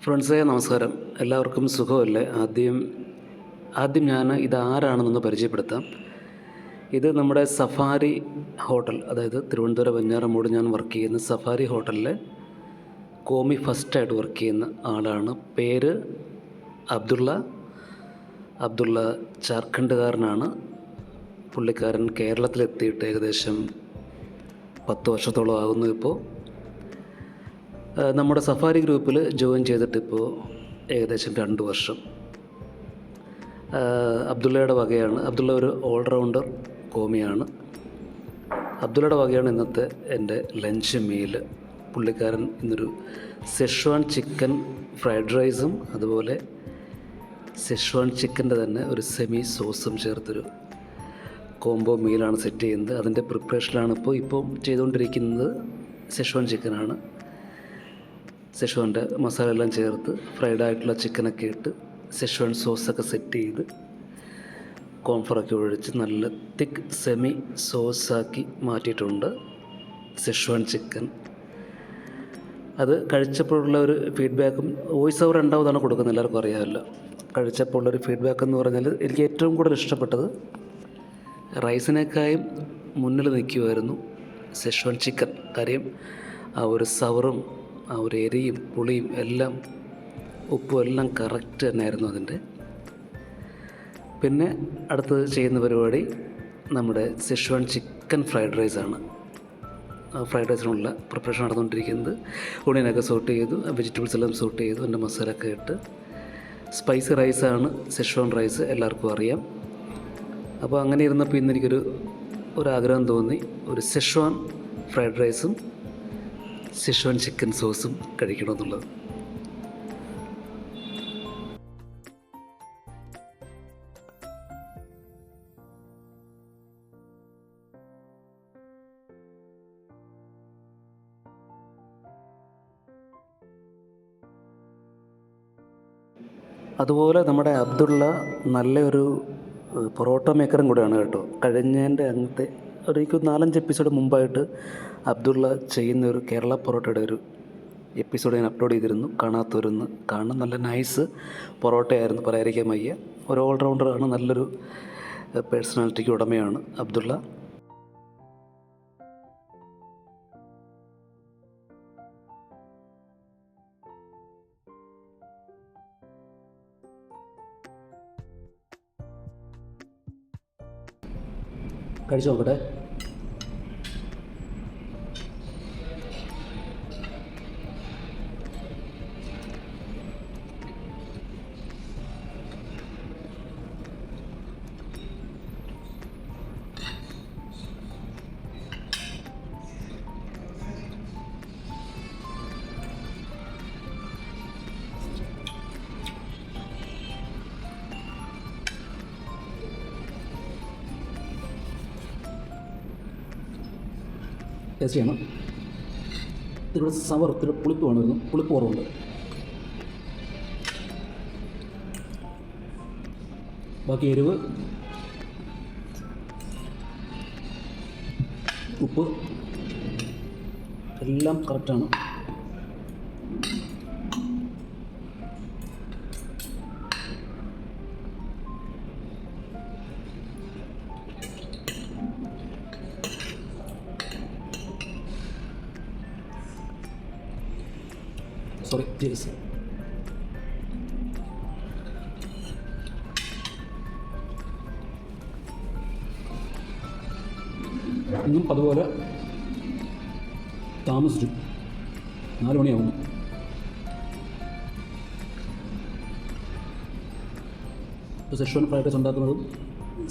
ഫ്രണ്ട്സേ നമസ്കാരം. എല്ലാവർക്കും സുഖമല്ലേ? ആദ്യം ഞാൻ ഇതാരാണെന്നൊന്ന് പരിചയപ്പെടുത്താം. ഇത് നമ്മുടെ സഫാരി ഹോട്ടൽ, അതായത് തിരുവനന്തപുരം വെഞ്ഞാറമൂട് ഞാൻ വർക്ക് ചെയ്യുന്ന സഫാരി ഹോട്ടലിലെ കോമി ഫസ്റ്റായിട്ട് വർക്ക് ചെയ്യുന്ന ആളാണ്. പേര് അബ്ദുള്ള. അബ്ദുള്ള ജാർഖണ്ഡുകാരനാണ്. പുള്ളിക്കാരൻ കേരളത്തിലെത്തിയിട്ട് ഏകദേശം 10 വർഷത്തോളം ആകുന്നു. ഇപ്പോൾ നമ്മുടെ സഫാരി ഗ്രൂപ്പിൽ ജോയിൻ ചെയ്തിട്ടിപ്പോൾ ഏകദേശം 2 വർഷം. അബ്ദുള്ളയുടെ വകയാണ്. അബ്ദുള്ള ഒരു ഓൾറൗണ്ടർ കോമിയാണ്. അബ്ദുള്ളയുടെ വകയാണ് ഇന്നത്തെ എൻ്റെ ലഞ്ച് മീൽ. പുള്ളിക്കാരൻ ഇന്നൊരു സെഷ്വാൻ ചിക്കൻ ഫ്രൈഡ് റൈസും അതുപോലെ സെഷ്വാൻ ചിക്കൻ്റെ തന്നെ ഒരു സെമി സോസും ചേർത്തൊരു കോംബോ മീലാണ് സെറ്റ് ചെയ്യുന്നത്. അതിൻ്റെ പ്രിപ്പറേഷനാണ് ഇപ്പോൾ ചെയ്തുകൊണ്ടിരിക്കുന്നത്. സെഷ്വാൻ ചിക്കനാണ്. സെഷ്വാൻ്റെ മസാല എല്ലാം ചേർത്ത് ഫ്രൈഡായിട്ടുള്ള ചിക്കനൊക്കെ ഇട്ട് സെഷ്വാൻ സോസൊക്കെ സെറ്റ് ചെയ്ത് കോൺഫ്ലവറൊക്കെ ഒഴിച്ച് നല്ല തിക്ക് സെമി സോസാക്കി മാറ്റിയിട്ടുണ്ട് സെഷ്വാൻ ചിക്കൻ. അത് കഴിച്ചപ്പോഴുള്ള ഒരു ഫീഡ്ബാക്കും വോയിസ് ഓവർ ഉണ്ടാവുന്നതാണ് കൊടുക്കുന്നത്, എല്ലാവർക്കും അറിയാമല്ലോ. കഴിച്ചപ്പോൾ ഉള്ളൊരു ഫീഡ്ബാക്ക് എന്ന് പറഞ്ഞാൽ എനിക്ക് ഏറ്റവും കൂടുതൽ ഇഷ്ടപ്പെട്ടത് റൈസിനേക്കായും മുന്നിൽ നിൽക്കുമായിരുന്നു സെഷ്വാൻ ചിക്കൻ. കാര്യം ആ ഒരു സവറും ആ ഒരു എരിയും പുളിയും എല്ലാം ഉപ്പും എല്ലാം കറക്റ്റ് തന്നെയായിരുന്നു അതിൻ്റെ. പിന്നെ അടുത്തത് ചെയ്യുന്ന പരിപാടി നമ്മുടെ സെഷ്വാൻ ചിക്കൻ ഫ്രൈഡ് റൈസാണ്. ആ ഫ്രൈഡ് റൈസിനുള്ള പ്രിപ്പറേഷൻ നടന്നുകൊണ്ടിരിക്കുന്നത്. ഉണിയനൊക്കെ സോട്ട് ചെയ്തു, വെജിറ്റബിൾസ് എല്ലാം സോട്ട് ചെയ്തു, അതിൻ്റെ മസാലയൊക്കെ ഇട്ട് സ്പൈസി റൈസാണ് സെഷ്വാൻ റൈസ്, എല്ലാവർക്കും അറിയാം. അപ്പോൾ അങ്ങനെ ഇരുന്നപ്പോൾ ഇന്നെനിക്കൊരു ആഗ്രഹം തോന്നി, ഒരു സെഷ്വാൻ ഫ്രൈഡ് റൈസും സെഷ്വാൻ ചിക്കൻ സോസും കഴിക്കണമെന്നുള്ളത്. അതുപോലെ നമ്മുടെ അബ്ദുള്ള നല്ലൊരു പൊറോട്ട മേക്കറും കൂടെയാണ് കേട്ടോ. കഴിഞ്ഞതിൻ്റെ അങ്ങനത്തെ ഒരു 4-5 എപ്പിസോഡ് മുമ്പായിട്ട് അബ്ദുള്ള ചെയ്യുന്ന ഒരു കേരള പൊറോട്ടയുടെ ഒരു എപ്പിസോഡ് ഞാൻ അപ്ലോഡ് ചെയ്തിരുന്നു. കാണാത്തവരൊന്ന് കാണാൻ. നല്ല നൈസ് പൊറോട്ടയായിരുന്നു, പറയാതിരിക്കാൻ വയ്യ. ഒരു ഓൾറൗണ്ടറാണ്, നല്ലൊരു പേഴ്സണാലിറ്റിക്ക് ഉടമയാണ് അബ്ദുള്ള. കഴിച്ചു നോക്കട്ടെ. ടേസ്റ്റ് ചെയ്യണം. ഇതിലൂടെ സവർ, ഇതിൽ പുളിപ്പ് വേണമായിരുന്നു, പുളിപ്പ് കുറവുണ്ട്. ബാക്കി എരിവ്, ഉപ്പ് എല്ലാം കറക്റ്റാണ്. Sorry, chase. ഇന്നും അതുപോലെ താമസിച്ചു. 4 മണിയാവുന്നു. ഇപ്പോൾ സെഷ്വാൻ ഫ്രൈഡ് റൈസ് ഉണ്ടാക്കുന്നതും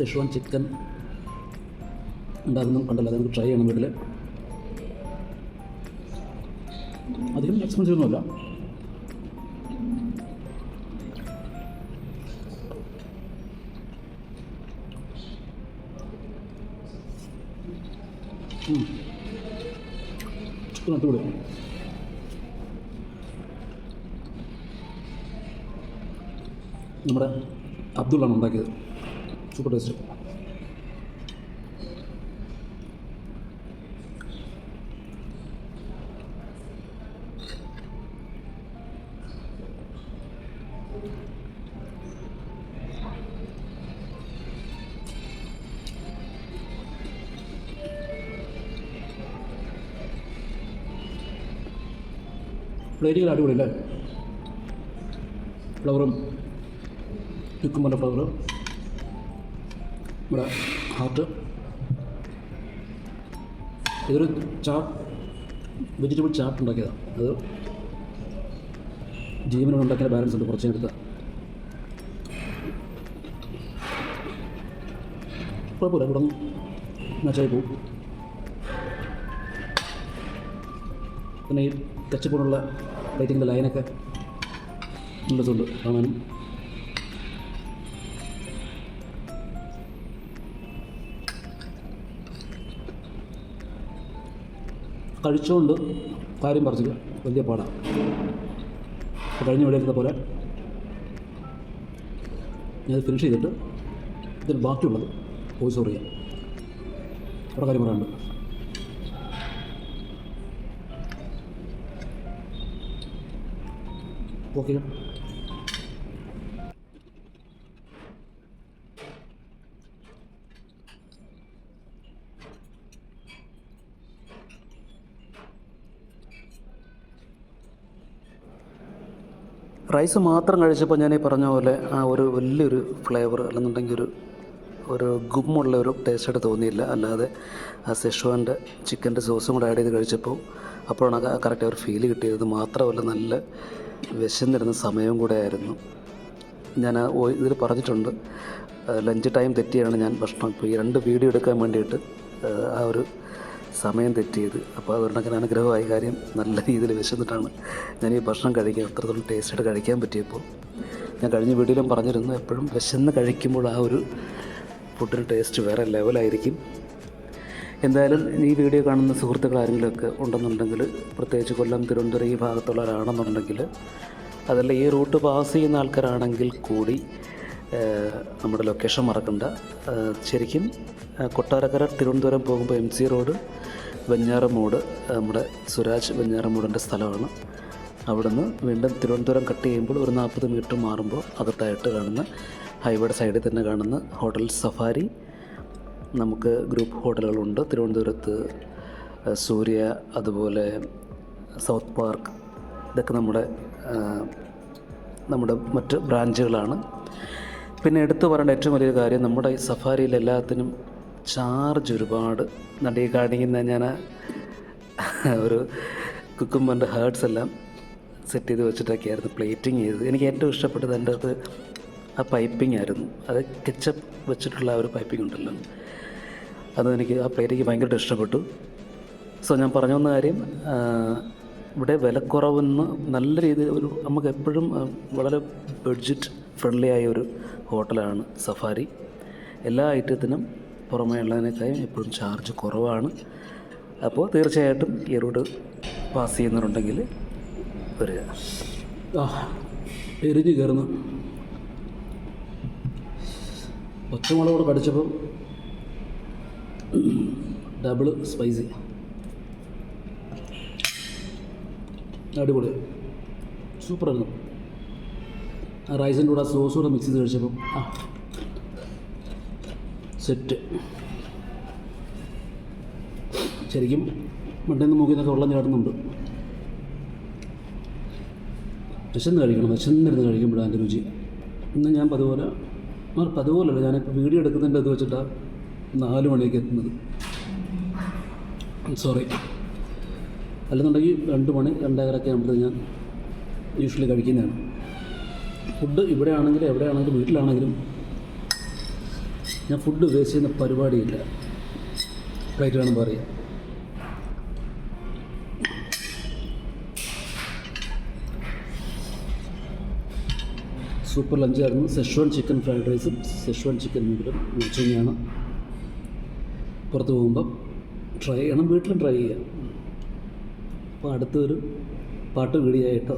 സെഷ്വാൻ ചിക്കൻ ഉണ്ടാക്കുന്നതും കണ്ടല്ലോ. അത് നമുക്ക് ട്രൈ ചെയ്യണം വീട്ടിൽ. അധികം എക്സ്പെൻസീവ് ഒന്നുമല്ല. ചിക്കൻ അടിപൊളി. നമ്മുടെ അബ്ദുള്ളാണ് ഉണ്ടാക്കിയത്. Super taste. പ്ലേറ്റിങ്ങിൽ അടിപൊളിയല്ലേ? ഫ്ലവറും കുക്കുംബറിൻ്റെ ഫ്ലവർ, ഇവിടെ ഹാർട്ട്. ഇതൊരു ചാട്ട്, വെജിറ്റബിൾ ചാട്ട് ഉണ്ടാക്കിയതാണ്. അത് ജീവനോട് ഉണ്ടാക്കിയ ബാലൻസ് ഉണ്ട്, കുറച്ച് എടുത്ത കുഴപ്പമില്ല. ഇവിടെ മാച്ചായി പോകും. പിന്നെ ഈ കച്ചപ്പോടുള്ള ലൈറ്റിങ്ങിൻ്റെ ലൈനൊക്കെ ഉള്ളതുണ്ട് കാണാനും. കഴിച്ചുകൊണ്ട് കാര്യം പറിച്ചില്ല, വലിയ പാടാണ്. കഴിഞ്ഞ ഇവിടെ ഇരുന്ന പോലെ ഞാനത് ഫിനിഷ് ചെയ്തിട്ട് ഇതിന് ബാക്കിയുള്ളത് വോയിസ് ഓവർ ചെയ്യാം. അവിടെ കാര്യം പറയാനുണ്ട്. ഓക്കെ. റൈസ് മാത്രം കഴിച്ചപ്പോൾ ഞാൻ ഈ പറഞ്ഞ പോലെ ആ ഒരു വലിയൊരു ഫ്ലേവർ അല്ലെന്നുണ്ടെങ്കിൽ ഒരു ഗുമ്മുള്ള ഒരു ടേസ്റ്റായിട്ട് തോന്നിയില്ല. അല്ലാതെ ആ സെഷ്വാൻ്റെ ചിക്കൻ്റെ സോസും കൂടെ ആഡ് ചെയ്ത് കഴിച്ചപ്പോൾ അപ്പോഴാണ് കറക്റ്റ് ഒരു ഫീല് കിട്ടിയത്. മാത്രമല്ല നല്ല വിശന്നിരുന്ന സമയവും കൂടെ ആയിരുന്നു. ഞാൻ ഇതിൽ പറഞ്ഞിട്ടുണ്ട്, ലഞ്ച് ടൈം തെറ്റിയാണ് ഞാൻ ഭക്ഷണം ഇപ്പോൾ ഈ 2 വീഡിയോ എടുക്കാൻ വേണ്ടിയിട്ട് ആ ഒരു സമയം തെറ്റിയത്. അപ്പോൾ അതുകൊണ്ടൊക്കെ അനുഗ്രഹമായി. കാര്യം നല്ല രീതിയിൽ വിശന്നിട്ടാണ് ഞാൻ ഈ ഭക്ഷണം കഴിക്കുക. അത്രത്തോളം ടേസ്റ്റായിട്ട് കഴിക്കാൻ പറ്റിയപ്പോൾ ഞാൻ കഴിഞ്ഞ വീഡിയോയിലും പറഞ്ഞിരുന്നു, എപ്പോഴും വിശന്ന് കഴിക്കുമ്പോൾ ആ ഒരു ഫുഡിന് ടേസ്റ്റ് വേറെ ലെവലായിരിക്കും. എന്തായാലും ഈ വീഡിയോ കാണുന്ന സുഹൃത്തുക്കൾ ആരെങ്കിലുമൊക്കെ ഉണ്ടെന്നുണ്ടെങ്കിൽ, പ്രത്യേകിച്ച് കൊല്ലം, തിരുവനന്തപുരം ഈ ഭാഗത്തുള്ളവരാണെന്നുണ്ടെങ്കിൽ, അതല്ല ഈ റൂട്ട് പാസ് ചെയ്യുന്ന ആൾക്കാരാണെങ്കിൽ കൂടി നമ്മുടെ ലൊക്കേഷൻ മറക്കണ്ട. ശരിക്കും കൊട്ടാരക്കര തിരുവനന്തപുരം പോകുമ്പോൾ MC റോഡ് വെഞ്ഞാറമൂട്, നമ്മുടെ സുരാജ് വെഞ്ഞാറമൂടിൻ്റെ സ്ഥലമാണ്. അവിടുന്ന് വീണ്ടും തിരുവനന്തപുരം കട്ട് ചെയ്യുമ്പോൾ ഒരു 40 മീറ്റർ മാറുമ്പോൾ അകത്തായിട്ട് കാണുന്ന ഹൈവേയുടെ സൈഡിൽ തന്നെ കാണുന്ന ഹോട്ടൽ സഫാരി. നമുക്ക് ഗ്രൂപ്പ് ഹോട്ടലുകളുണ്ട് തിരുവനന്തപുരത്ത്, സൂര്യ, അതുപോലെ സൗത്ത് പാർക്ക്. ഇതൊക്കെ നമ്മുടെ മറ്റ് ബ്രാഞ്ചുകളാണ്. പിന്നെ എടുത്തു പറയേണ്ട ഏറ്റവും വലിയൊരു കാര്യം, നമ്മുടെ ഈ സഫാരിയിൽ എല്ലാത്തിനും ചാർജ് ഒരുപാട്. ഈ കാണിക്കുന്ന ഞാൻ ഒരു കുക്കുംബറിൻ്റെ ഹേർട്സ് എല്ലാം സെറ്റ് ചെയ്ത് വെച്ചിട്ടൊക്കെയായിരുന്നു പ്ലേറ്റിങ് ചെയ്തത്. എനിക്ക് ഏറ്റവും ഇഷ്ടപ്പെട്ടത് എൻ്റെ അത് ആ പൈപ്പിംഗ് ആയിരുന്നു. അത് കെച്ചപ്പ് വെച്ചിട്ടുള്ള ആ ഒരു പൈപ്പിംഗ് ഉണ്ടല്ലോ, അതെനിക്ക് ആ പ്ലേറ്റിങ് ഭയങ്കരമായിട്ട് ഇഷ്ടപ്പെട്ടു. സോ ഞാൻ പറഞ്ഞു വന്ന കാര്യം, ഇവിടെ വിലക്കുറവെന്ന് നല്ല രീതിയിൽ നമുക്ക് എപ്പോഴും വളരെ ബഡ്ജറ്റ് ഫ്രണ്ട്ലി ആയ ഒരു ഹോട്ടലാണ് സഫാരി. എല്ലാ ഐറ്റത്തിനും പുറമേ ഉള്ളതിനേക്കാളും എപ്പോഴും ചാർജ് കുറവാണ്. അപ്പോൾ തീർച്ചയായിട്ടും ഈ റൂട്ട് പാസ് ചെയ്യുന്നവരുണ്ടെങ്കിൽ വരിക. എരിഞ്ഞ് കയറുന്നു. പച്ചമുളകോടെ കടിച്ചപ്പോൾ ഡബിൾ സ്പൈസി, അടിപൊളി, സൂപ്പറായിരുന്നു. ആ റൈസിൻ്റെ കൂടെ ആ സോസ് കൂടെ മിക്സ് ചെയ്ത് കഴിച്ചപ്പം സെറ്റ്. ശരിക്കും മണ്ടേന്ന് മൂക്കിൽ നിന്നൊക്കെ വെള്ളം ചാടുന്നുണ്ട്. വിശന്നിരുന്ന് കഴിക്കുമ്പോഴാണ് അതിൻ്റെ രുചി. ഇന്ന് ഞാൻ പതുപോലല്ല, ഞാൻ വീഡിയോ എടുക്കുന്നതിൻ്റെ അത് വെച്ചിട്ടാണ് 4 മണിയൊക്കെ എത്തുന്നത്. സോറി, അല്ലെന്നുണ്ടെങ്കിൽ 2 മണി 2:15 ആകുമ്പോൾ ഞാൻ യൂഷ്വലി കഴിക്കുന്നതാണ്. ഫുഡ് ഇവിടെ ആണെങ്കിലും എവിടെയാണെങ്കിലും വീട്ടിലാണെങ്കിലും ഞാൻ ഫുഡ് വേസ്റ്റ് ചെയ്യുന്ന പരിപാടിയില്ല. പ്ലേറ്റ് വേണം പറയാം. സൂപ്പർ ലഞ്ചായിരുന്നു. സെഷ്വാൻ ചിക്കൻ ഫ്രൈഡ് റൈസും സെഷ്വാൻ ചിക്കൻ നൂഡിലും മുറിച്ചിങ്ങാണ്. പുറത്ത് പോകുമ്പം ട്രൈ ചെയ്യണം, വീട്ടിലും ട്രൈ ചെയ്യാം. അപ്പോൾ അടുത്തൊരു പാട്ട് വീഡിയോ ആയിട്ടോ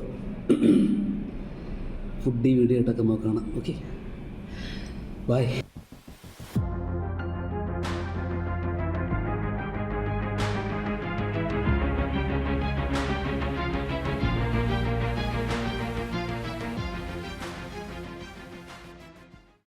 ഫുഡി വീഡിയോ ആയിട്ടൊക്കെ നമുക്ക് കാണാം. Okay, by.